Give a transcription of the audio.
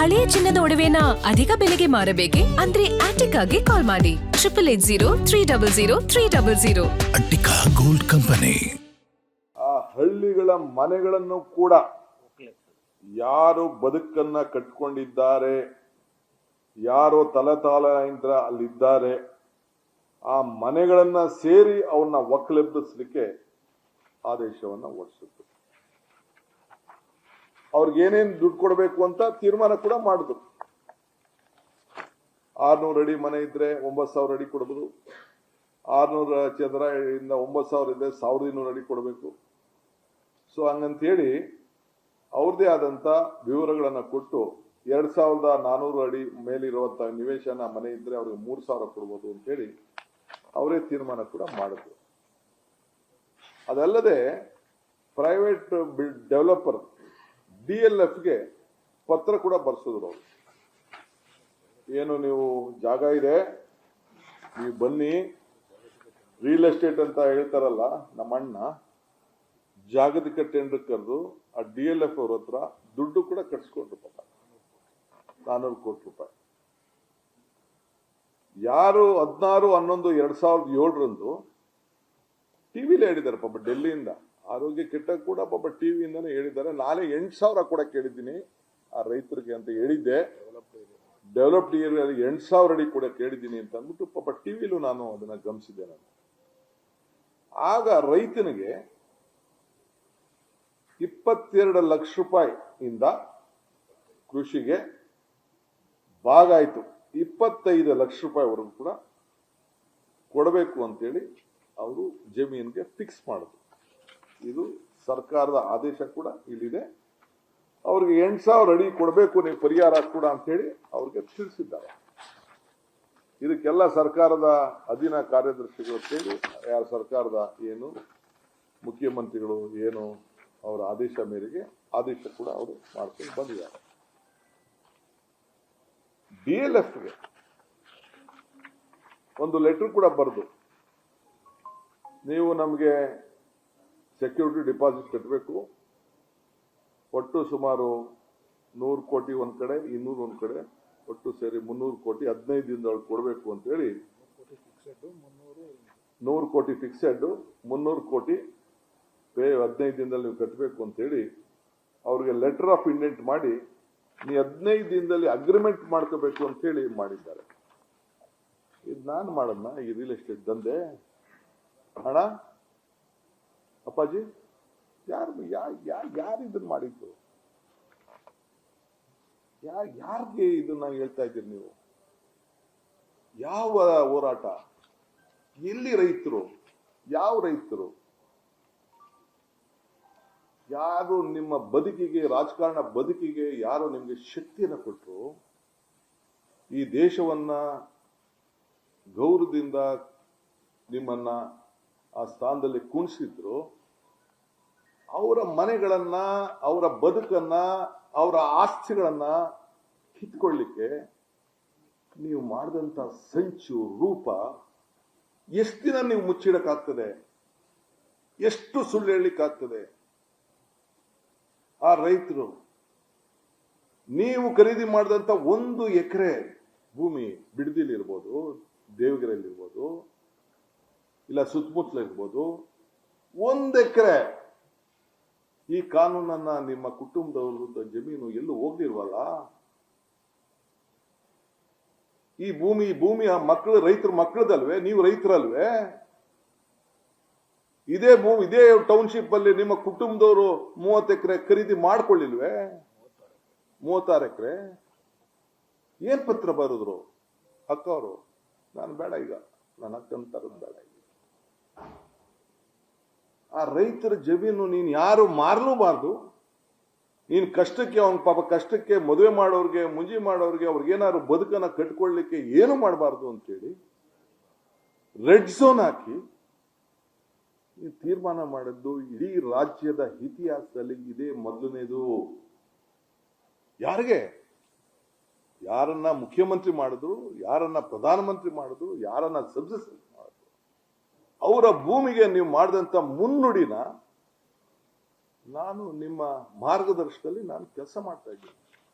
ಹಳೆಯ ಚಿನ್ನದ ಒಡವೆನ ಅಧಿಕ ಬೆಲೆಗೆ ಮಾರಬೇಕೆ ಅಂದ್ರೆ ಆಟಿಕಾಗೆ ಕಾಲ್ ಮಾಡಿ 8803000300. Attica gold company. ಆ ಹಳ್ಳಿಗಳ ಮನೆಗಳನ್ನು ಕೂಡ ಯಾರು ಬದುಕನ್ನ ಕಟ್ಕೊಂಡಿದ್ದಾರೆ, ಯಾರು ತಲೆತಾಲೆಯಿಂದ ಅಲ್ಲಿದ್ದಾರೆ, ಆ ಮನೆಗಳನ್ನ ಸೇರಿ ಅವನ್ನ ಒಕ್ಕಲೆಬ್ಬಿಸ್ಲಿಕ್ಕೆ ಆದೇಶವನ್ನ ಹೊರಡಿಸಿದ್ರು. ಅವ್ರಿಗೇನೇನ್ ದುಡ್ಡು ಕೊಡಬೇಕು ಅಂತ ತೀರ್ಮಾನ ಕೂಡ ಮಾಡಿದ್ರು. 600 ಅಡಿ ಮನೆ ಇದ್ರೆ 9,000 ಅಡಿ ಕೊಡಬಹುದು. 600 ಚದರ ಇಂದ 9,000 ಇದ್ರೆ 1,200 ಅಡಿ ಕೊಡಬೇಕು. ಸೊ ಹಂಗಂತೇಳಿ ಅವ್ರದೇ ಆದಂತ ವಿವರಗಳನ್ನ ಕೊಟ್ಟು 2,400 ಅಡಿ ಮೇಲಿರುವಂತ ನಿವೇಶನ ಮನೆ ಇದ್ರೆ ಅವ್ರಿಗೆ 3,000 ಕೊಡ್ಬೋದು ಅಂತೇಳಿ ಅವರೇ ತೀರ್ಮಾನ ಕೂಡ ಮಾಡಿದ್ರು. ಅದಲ್ಲದೆ ಪ್ರೈವೇಟ್ ಡೆವಲಪರ್ DLFಗೆ ಪತ್ರ ಕೂಡ ಬರ್ಸಿದ್ರು. ಅವರು ಏನು ನೀವು ಜಾಗ ಇದೆ, ನೀವು ಬನ್ನಿ, ರಿಯಲ್ ಎಸ್ಟೇಟ್ ಅಂತ ಹೇಳ್ತಾರಲ್ಲ ನಮ್ಮ ಅಣ್ಣ, ಜಾಗತಿಕ ಟೆಂಡರ್ ಕರೆದು ಆ DLF ಅವ್ರ ಹತ್ರ ದುಡ್ಡು ಕೂಡ ಕಟ್ಸ್ಕೊಂಡ್ರು. ಪಾಪ 400 ಕೋಟಿ ರೂಪಾಯಿ. ಯಾರು 16/11/2007 ಟಿವಿಲಿ ಹೇಳಿದ್ದಾರೆ ಪಾಪ, ಡೆಲ್ಲಿಯಿಂದ ಆರೋಗ್ಯ ಕೆಟ್ಟ ಕೂಡ ಪಾಪ ಟಿವಿಯಿಂದಾನೇ ಹೇಳಿದ್ದಾರೆ. ನಾಳೆ 8,000 ಕೂಡ ಕೇಳಿದ್ದೀನಿ ಆ ರೈತರಿಗೆ ಅಂತ ಹೇಳಿದ್ದೆ. ಡೆವಲಪ್ಡ್ ಏರಿಯಾ 8,000 ಅಡಿ ಕೂಡ ಕೇಳಿದ್ದೀನಿ ಅಂತ ಅಂದ್ಬಿಟ್ಟು ಪಾಪ ಟಿವಿಲೂ ನಾನು ಅದನ್ನ ಗಮನಿಸಿದ್ದೆ. ನಾನು ಆಗ ರೈತನಿಗೆ 22 ಲಕ್ಷ ರೂಪಾಯಿ ಇಂದ ಕೃಷಿಗೆ ಭಾಗ ಆಯ್ತು 25 ಲಕ್ಷ ರೂಪಾಯಿವರೆಗೂ ಕೂಡ ಕೊಡಬೇಕು ಅಂತೇಳಿ ಅವರು ಜಮೀನಿಗೆ ಫಿಕ್ಸ್ ಮಾಡಿದ್ರು. ಇದು ಸರ್ಕಾರದ ಆದೇಶ ಕೂಡ ಇಲ್ಲಿದೆ. ಅವ್ರಿಗೆ 8,000 ಅಡಿ ಕೊಡಬೇಕು ನೀವು ಪರಿಹಾರ ಕೂಡ ಅಂತ ಹೇಳಿ ಅವ್ರಿಗೆ ತಿಳಿಸಿದ್ದಾರೆ. ಇದಕ್ಕೆಲ್ಲ ಸರ್ಕಾರದ ಅಧೀನ ಕಾರ್ಯದರ್ಶಿಗಳು ಸೇರಿ ಯಾರ ಸರ್ಕಾರದ ಏನು ಮುಖ್ಯಮಂತ್ರಿಗಳು ಏನು ಅವರ ಆದೇಶ ಮೇರೆಗೆ ಆದೇಶ ಕೂಡ ಅವರು ಮಾಡ್ಕೊಂಡು ಬಂದಿದ್ದಾರೆ. DLFಗೆ ಒಂದು ಲೆಟರ್ ಕೂಡ ಬರೆದು, ನೀವು ನಮಗೆ ಸೆಕ್ಯೂರಿಟಿ ಡಿಪಾಸಿಟ್ ಕಟ್ಟಬೇಕು, ಒಟ್ಟು ಸುಮಾರು 100 ಕೋಟಿ ಒಂದ್ ಕಡೆ, 200 ಒಂದ್ ಕಡೆ, ಒಟ್ಟು ಸೇರಿ 300 ಕೋಟಿ 15 ದಿನದೊಳಗೆ ಕೊಡಬೇಕು ಅಂತೇಳಿ, 100 ಕೋಟಿ ಫಿಕ್ಸೆಡ್, 300 ಕೋಟಿ ಪೇ 15 ದಿನದಲ್ಲಿ ನೀವು ಕಟ್ಟಬೇಕು ಅಂತೇಳಿ ಅವ್ರಿಗೆ ಲೆಟರ್ ಆಫ್ ಇಂಡೆಂಟ್ ಮಾಡಿ ನೀ 15 ದಿನದಲ್ಲಿ ಅಗ್ರಿಮೆಂಟ್ ಮಾಡ್ಕೋಬೇಕು ಅಂತ ಹೇಳಿ ಮಾಡಿದ್ದಾರೆ. ಇದು ನಾನು ಮಾಡದ್ನ ಈ ರಿಯಲ್ ಎಸ್ಟೇಟ್ ದಂಧೆ ಹಣ? ಅಪ್ಪಾಜಿ ಯಾರು ಇದನ್ನ ಮಾಡಿದ್ದು? ಯಾರಿಗೆ ಇದನ್ನ ಹೇಳ್ತಾ ಇದ್ದೀರಿ ನೀವು? ಯಾವ ಹೋರಾಟ? ಎಲ್ಲಿ ರೈತರು? ಯಾವ ರೈತರು? ಯಾರು ನಿಮ್ಮ ಬದುಕಿಗೆ, ರಾಜಕಾರಣ ಬದುಕಿಗೆ ಯಾರು ನಿಮ್ಗೆ ಶಕ್ತಿಯನ್ನು ಕೊಟ್ಟರು, ಈ ದೇಶವನ್ನ ಗೌರವದಿಂದ ನಿಮ್ಮನ್ನ ಆ ಸ್ಥಾನದಲ್ಲಿ ಕುಣಿಸಿದ್ರು, ಅವರ ಮನೆಗಳನ್ನ, ಅವರ ಬದುಕನ್ನ, ಅವರ ಆಸ್ತಿಗಳನ್ನ ಕಿತ್ಕೊಳ್ಳಿಕ್ಕೆ ನೀವು ಮಾಡಿದಂತ ಸಂಚು ರೂಪ ಎಷ್ಟು ದಿನ ನೀವು ಮುಚ್ಚಿಡಕ್ಕಾಗ್ತದೆ? ಎಷ್ಟು ಸುಳ್ಳು ಹೇಳಲಿಕ್ಕಾಗ್ತದೆ? ಆ ರೈತರು ನೀವು ಖರೀದಿ ಮಾಡಿದಂತ 1 ಎಕರೆ ಭೂಮಿ ಬಿಡದಿಲಿ ಇರ್ಬೋದು, ದೇವಗಿರಲ್ಲಿ ಇರ್ಬೋದು, ಇಲ್ಲ ಸುತ್ತಮುತ್ತಲ ಇರ್ಬೋದು, 1 ಎಕರೆ ಈ ಕಾನೂನನ್ನ ನಿಮ್ಮ ಕುಟುಂಬದವ್ರ ಜಮೀನು ಎಲ್ಲೂ ಹೋಗ್ದಿಲ್ವಲ್ಲ? ಈ ಭೂಮಿ ಮಕ್ಕಳು, ರೈತರ ಮಕ್ಕಳದಲ್ವೇ? ನೀವು ರೈತರಲ್ವೇ? ಇದೇ ಟೌನ್ಶಿಪ್ ಅಲ್ಲಿ ನಿಮ್ಮ ಕುಟುಂಬದವರು 30 ಎಕರೆ ಖರೀದಿ ಮಾಡ್ಕೊಳ್ಳಿಲ್ವೇ? 36 ಎಕರೆ ಏನ್ ಪತ್ರ ಬರೆದ್ರು ಅಕ್ಕ ಅವರು? ನಾನು ಬೇಡ, ಈಗ ನನ್ನ ಅಕ್ಕನ ತರದ್ ಬೇಡ. ಆ ರೈತರ ಜಮೀನು ನೀನ್ ಯಾರು ಮಾರಲೂಬಾರ್ದು. ನೀನ್ ಕಷ್ಟಕ್ಕೆ, ಅವನ ಪಾಪ ಕಷ್ಟಕ್ಕೆ ಮದುವೆ ಮಾಡೋರ್ಗೆ, ಮುಂಜಿ ಮಾಡೋರ್ಗೆ, ಅವ್ರಿಗೇನಾದ್ರು ಬದುಕನ್ನ ಕಟ್ಕೊಳ್ಲಿಕ್ಕೆ ಏನು ಮಾಡಬಾರ್ದು ಅಂತೇಳಿ ರೆಡ್ ಝೋನ್ ಹಾಕಿ ಈ ತೀರ್ಮಾನ ಮಾಡಿದ್ದು ಇಡೀ ರಾಜ್ಯದ ಇತಿಹಾಸದಲ್ಲಿ ಇದೇ ಮೊದಲನೇದು. ಯಾರಿಗೆ? ಯಾರನ್ನ ಮುಖ್ಯಮಂತ್ರಿ ಮಾಡಿದ್ರು, ಯಾರನ್ನ ಪ್ರಧಾನಮಂತ್ರಿ ಮಾಡಿದ್ರು, ಯಾರನ್ನ ಸಬ್ಸಿಡಿ ಮಾಡಿದ್ರು, ಅವರ ಭೂಮಿಗೆ ನೀವು ಮಾಡಿದಂತ ಮುನ್ನುಡಿನ ನಾನು ನಿಮ್ಮ ಮಾರ್ಗದರ್ಶನದಲ್ಲಿ ನಾನು ಕೆಲಸ ಮಾಡ್ತಾ ಇದ್ದೀನಿ.